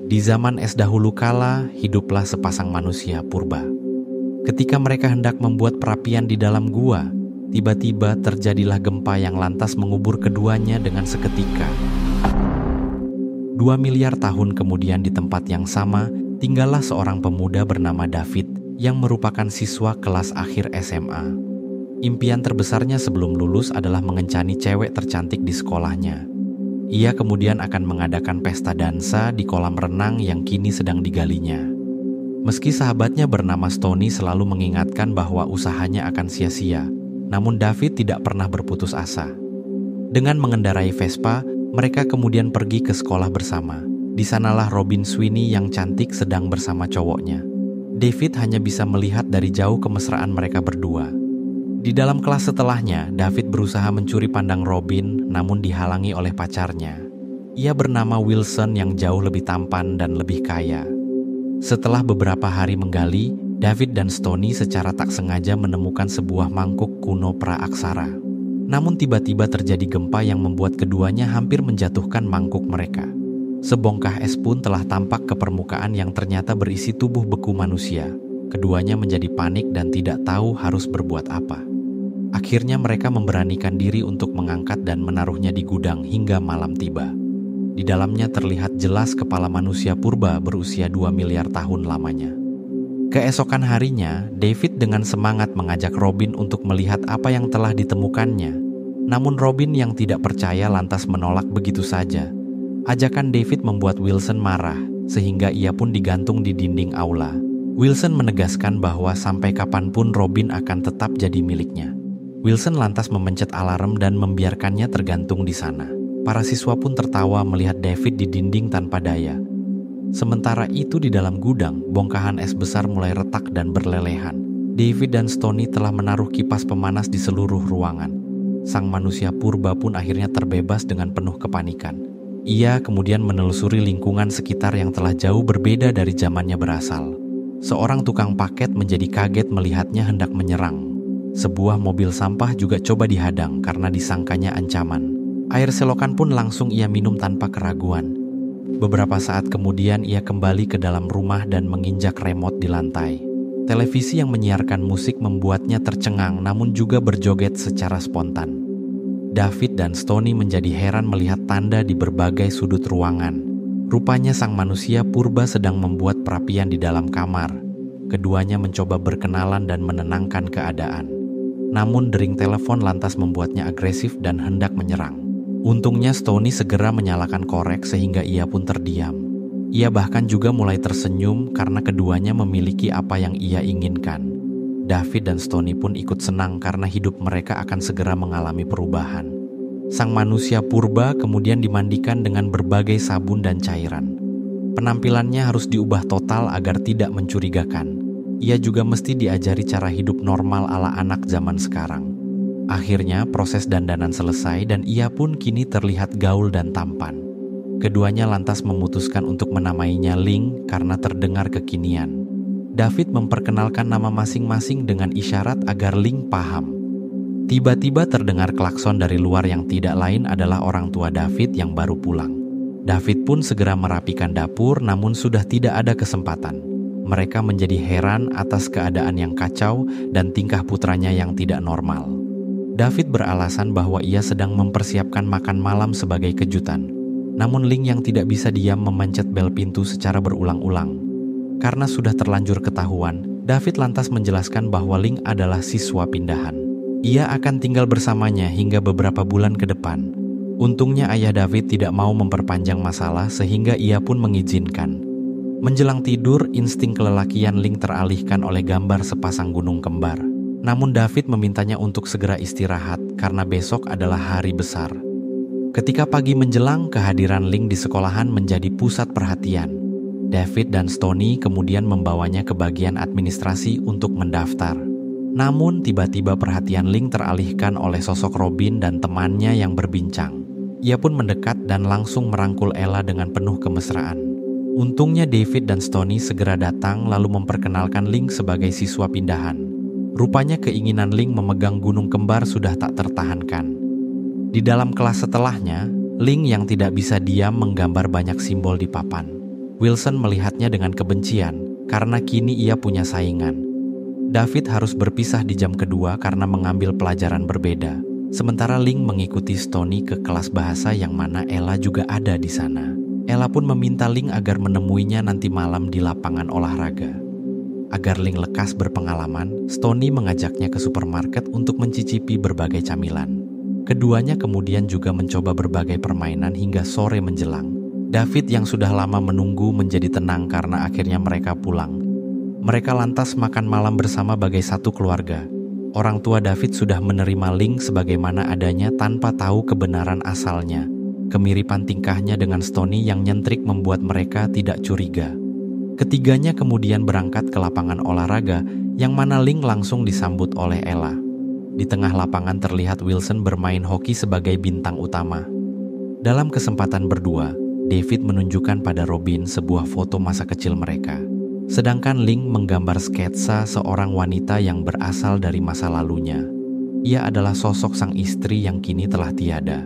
Di zaman es dahulu kala, hiduplah sepasang manusia purba. Ketika mereka hendak membuat perapian di dalam gua, tiba-tiba terjadilah gempa yang lantas mengubur keduanya dengan seketika. 2 miliar tahun kemudian di tempat yang sama, tinggallah seorang pemuda bernama David yang merupakan siswa kelas akhir SMA. Impian terbesarnya sebelum lulus adalah mengencani cewek tercantik di sekolahnya. Ia kemudian akan mengadakan pesta dansa di kolam renang yang kini sedang digalinya. Meski sahabatnya bernama Stony selalu mengingatkan bahwa usahanya akan sia-sia, namun David tidak pernah berputus asa. Dengan mengendarai Vespa, mereka kemudian pergi ke sekolah bersama. Di sanalah Robin Sweeney yang cantik sedang bersama cowoknya. David hanya bisa melihat dari jauh kemesraan mereka berdua. Di dalam kelas setelahnya, David berusaha mencuri pandang Robin, namun dihalangi oleh pacarnya. Ia bernama Wilson yang jauh lebih tampan dan lebih kaya. Setelah beberapa hari menggali, David dan Stony secara tak sengaja menemukan sebuah mangkuk kuno praaksara. Namun tiba-tiba terjadi gempa yang membuat keduanya hampir menjatuhkan mangkuk mereka. Sebongkah es pun telah tampak ke permukaan yang ternyata berisi tubuh beku manusia. Keduanya menjadi panik dan tidak tahu harus berbuat apa. Akhirnya mereka memberanikan diri untuk mengangkat dan menaruhnya di gudang hingga malam tiba. Di dalamnya terlihat jelas kepala manusia purba berusia 2 miliar tahun lamanya. Keesokan harinya, David dengan semangat mengajak Robin untuk melihat apa yang telah ditemukannya. Namun Robin yang tidak percaya lantas menolak begitu saja. Ajakan David membuat Wilson marah, sehingga ia pun digantung di dinding aula. Wilson menegaskan bahwa sampai kapanpun Robin akan tetap jadi miliknya. Wilson lantas memencet alarm dan membiarkannya tergantung di sana. Para siswa pun tertawa melihat David di dinding tanpa daya. Sementara itu di dalam gudang, bongkahan es besar mulai retak dan berlelehan. David dan Stony telah menaruh kipas pemanas di seluruh ruangan. Sang manusia purba pun akhirnya terbebas dengan penuh kepanikan. Ia kemudian menelusuri lingkungan sekitar yang telah jauh berbeda dari zamannya berasal. Seorang tukang paket menjadi kaget melihatnya hendak menyerang. Sebuah mobil sampah juga coba dihadang karena disangkanya ancaman. Air selokan pun langsung ia minum tanpa keraguan. Beberapa saat kemudian ia kembali ke dalam rumah dan menginjak remote di lantai. Televisi yang menyiarkan musik membuatnya tercengang namun juga berjoget secara spontan. David dan Stony menjadi heran melihat tanda di berbagai sudut ruangan. Rupanya sang manusia purba sedang membuat perapian di dalam kamar. Keduanya mencoba berkenalan dan menenangkan keadaan. Namun dering telepon lantas membuatnya agresif dan hendak menyerang. Untungnya Stony segera menyalakan korek sehingga ia pun terdiam. Ia bahkan juga mulai tersenyum karena keduanya memiliki apa yang ia inginkan. David dan Stony pun ikut senang karena hidup mereka akan segera mengalami perubahan. Sang manusia purba kemudian dimandikan dengan berbagai sabun dan cairan. Penampilannya harus diubah total agar tidak mencurigakan. Ia juga mesti diajari cara hidup normal ala anak zaman sekarang. Akhirnya proses dandanan selesai dan ia pun kini terlihat gaul dan tampan. Keduanya lantas memutuskan untuk menamainya Link karena terdengar kekinian. David memperkenalkan nama masing-masing dengan isyarat agar Link paham. Tiba-tiba terdengar klakson dari luar yang tidak lain adalah orang tua David yang baru pulang. David pun segera merapikan dapur namun sudah tidak ada kesempatan. Mereka menjadi heran atas keadaan yang kacau dan tingkah putranya yang tidak normal. David beralasan bahwa ia sedang mempersiapkan makan malam sebagai kejutan. Namun Link yang tidak bisa diam memencet bel pintu secara berulang-ulang. Karena sudah terlanjur ketahuan, David lantas menjelaskan bahwa Link adalah siswa pindahan. Ia akan tinggal bersamanya hingga beberapa bulan ke depan. Untungnya ayah David tidak mau memperpanjang masalah sehingga ia pun mengizinkan. Menjelang tidur, insting kelelakian Link teralihkan oleh gambar sepasang gunung kembar. Namun David memintanya untuk segera istirahat karena besok adalah hari besar. Ketika pagi menjelang, kehadiran Link di sekolahan menjadi pusat perhatian. David dan Stony kemudian membawanya ke bagian administrasi untuk mendaftar. Namun tiba-tiba perhatian Link teralihkan oleh sosok Robin dan temannya yang berbincang. Ia pun mendekat dan langsung merangkul Ella dengan penuh kemesraan. Untungnya David dan Stony segera datang lalu memperkenalkan Link sebagai siswa pindahan. Rupanya keinginan Link memegang gunung kembar sudah tak tertahankan. Di dalam kelas setelahnya, Link yang tidak bisa diam menggambar banyak simbol di papan. Wilson melihatnya dengan kebencian karena kini ia punya saingan. David harus berpisah di jam kedua karena mengambil pelajaran berbeda. Sementara Link mengikuti Stoney ke kelas bahasa yang mana Ella juga ada di sana. Ella pun meminta Link agar menemuinya nanti malam di lapangan olahraga. Agar Link lekas berpengalaman, Stoney mengajaknya ke supermarket untuk mencicipi berbagai camilan. Keduanya kemudian juga mencoba berbagai permainan hingga sore menjelang. David yang sudah lama menunggu menjadi tenang karena akhirnya mereka pulang. Mereka lantas makan malam bersama bagai satu keluarga. Orang tua David sudah menerima Link sebagaimana adanya tanpa tahu kebenaran asalnya. Kemiripan tingkahnya dengan Stoney yang nyentrik membuat mereka tidak curiga. Ketiganya kemudian berangkat ke lapangan olahraga yang mana Link langsung disambut oleh Ella. Di tengah lapangan terlihat Wilson bermain hoki sebagai bintang utama. Dalam kesempatan berdua, David menunjukkan pada Robin sebuah foto masa kecil mereka. Sedangkan Link menggambar sketsa seorang wanita yang berasal dari masa lalunya. Ia adalah sosok sang istri yang kini telah tiada.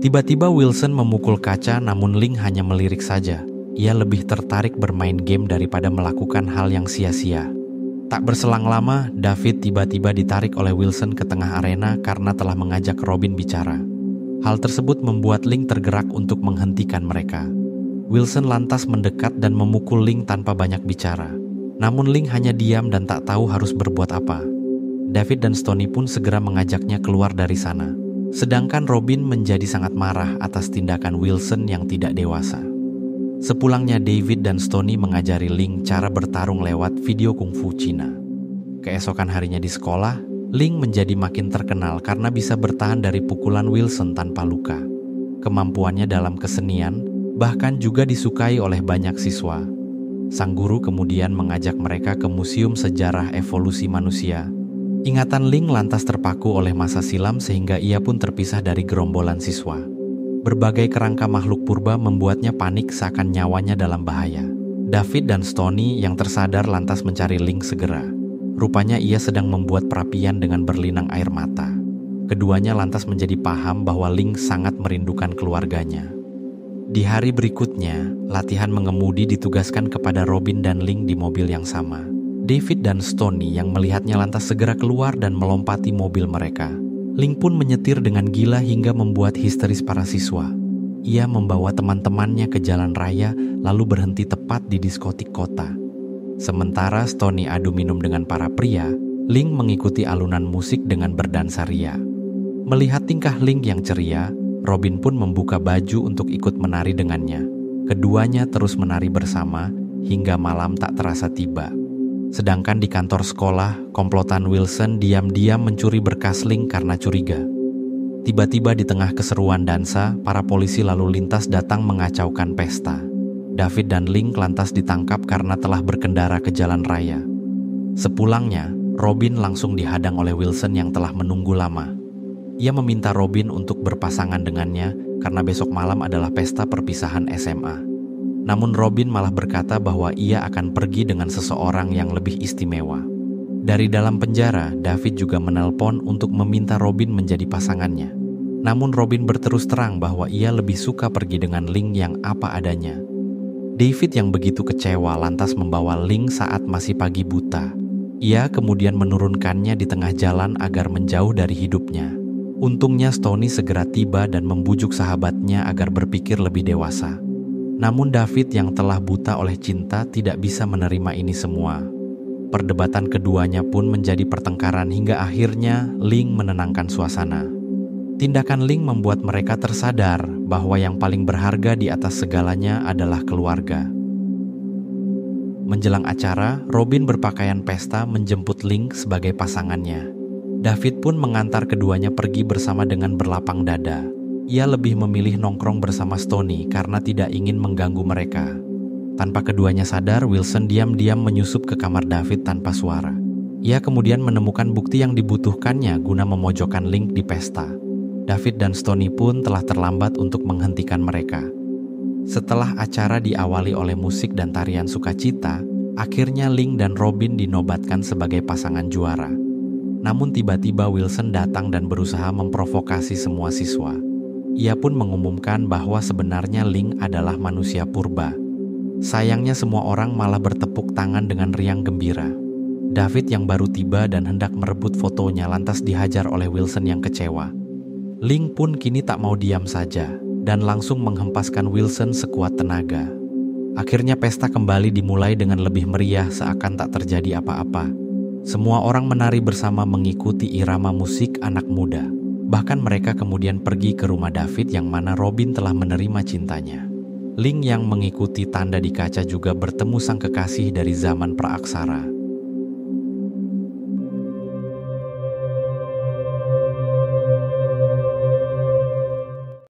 Tiba-tiba Wilson memukul kaca, namun Link hanya melirik saja. Ia lebih tertarik bermain game daripada melakukan hal yang sia-sia. Tak berselang lama, David tiba-tiba ditarik oleh Wilson ke tengah arena karena telah mengajak Robin bicara. Hal tersebut membuat Link tergerak untuk menghentikan mereka. Wilson lantas mendekat dan memukul Link tanpa banyak bicara. Namun Link hanya diam dan tak tahu harus berbuat apa. David dan Stoney pun segera mengajaknya keluar dari sana. Sedangkan Robin menjadi sangat marah atas tindakan Wilson yang tidak dewasa. Sepulangnya, David dan Stoney mengajari Link cara bertarung lewat video kungfu Cina. Keesokan harinya di sekolah, Link menjadi makin terkenal karena bisa bertahan dari pukulan Wilson tanpa luka. Kemampuannya dalam kesenian bahkan juga disukai oleh banyak siswa. Sang guru kemudian mengajak mereka ke Museum Sejarah Evolusi Manusia. Ingatan Link lantas terpaku oleh masa silam sehingga ia pun terpisah dari gerombolan siswa. Berbagai kerangka makhluk purba membuatnya panik seakan nyawanya dalam bahaya. David dan Stoney yang tersadar lantas mencari Link segera. Rupanya ia sedang membuat perapian dengan berlinang air mata. Keduanya lantas menjadi paham bahwa Link sangat merindukan keluarganya. Di hari berikutnya, latihan mengemudi ditugaskan kepada Robin dan Link di mobil yang sama. David dan Stoney yang melihatnya lantas segera keluar dan melompati mobil mereka. Link pun menyetir dengan gila hingga membuat histeris para siswa. Ia membawa teman-temannya ke jalan raya lalu berhenti tepat di diskotik kota. Sementara Stoney adu minum dengan para pria, Link mengikuti alunan musik dengan berdansa ria. Melihat tingkah Link yang ceria, Robin pun membuka baju untuk ikut menari dengannya. Keduanya terus menari bersama hingga malam tak terasa tiba. Sedangkan di kantor sekolah, komplotan Wilson diam-diam mencuri berkas Link karena curiga. Tiba-tiba di tengah keseruan dansa, para polisi lalu lintas datang mengacaukan pesta. David dan Link lantas ditangkap karena telah berkendara ke jalan raya. Sepulangnya, Robin langsung dihadang oleh Wilson yang telah menunggu lama. Ia meminta Robin untuk berpasangan dengannya karena besok malam adalah pesta perpisahan SMA. Namun Robin malah berkata bahwa ia akan pergi dengan seseorang yang lebih istimewa. Dari dalam penjara, David juga menelpon untuk meminta Robin menjadi pasangannya. Namun Robin berterus terang bahwa ia lebih suka pergi dengan Link yang apa adanya. David yang begitu kecewa lantas membawa Link saat masih pagi buta. Ia kemudian menurunkannya di tengah jalan agar menjauh dari hidupnya. Untungnya Stoney segera tiba dan membujuk sahabatnya agar berpikir lebih dewasa. Namun David yang telah buta oleh cinta tidak bisa menerima ini semua. Perdebatan keduanya pun menjadi pertengkaran hingga akhirnya Link menenangkan suasana. Tindakan Link membuat mereka tersadar bahwa yang paling berharga di atas segalanya adalah keluarga. Menjelang acara, Robin berpakaian pesta menjemput Link sebagai pasangannya. David pun mengantar keduanya pergi bersama dengan berlapang dada. Ia lebih memilih nongkrong bersama Stoney karena tidak ingin mengganggu mereka. Tanpa keduanya sadar, Wilson diam-diam menyusup ke kamar David tanpa suara. Ia kemudian menemukan bukti yang dibutuhkannya guna memojokkan Link di pesta. David dan Stoney pun telah terlambat untuk menghentikan mereka. Setelah acara diawali oleh musik dan tarian sukacita, akhirnya Link dan Robin dinobatkan sebagai pasangan juara. Namun tiba-tiba Wilson datang dan berusaha memprovokasi semua siswa. Ia pun mengumumkan bahwa sebenarnya Ling adalah manusia purba. Sayangnya semua orang malah bertepuk tangan dengan riang gembira. David yang baru tiba dan hendak merebut fotonya lantas dihajar oleh Wilson yang kecewa. Ling pun kini tak mau diam saja dan langsung menghempaskan Wilson sekuat tenaga. Akhirnya pesta kembali dimulai dengan lebih meriah seakan tak terjadi apa-apa. Semua orang menari bersama mengikuti irama musik anak muda. Bahkan mereka kemudian pergi ke rumah David yang mana Robin telah menerima cintanya. Ling yang mengikuti tanda di kaca juga bertemu sang kekasih dari zaman praaksara.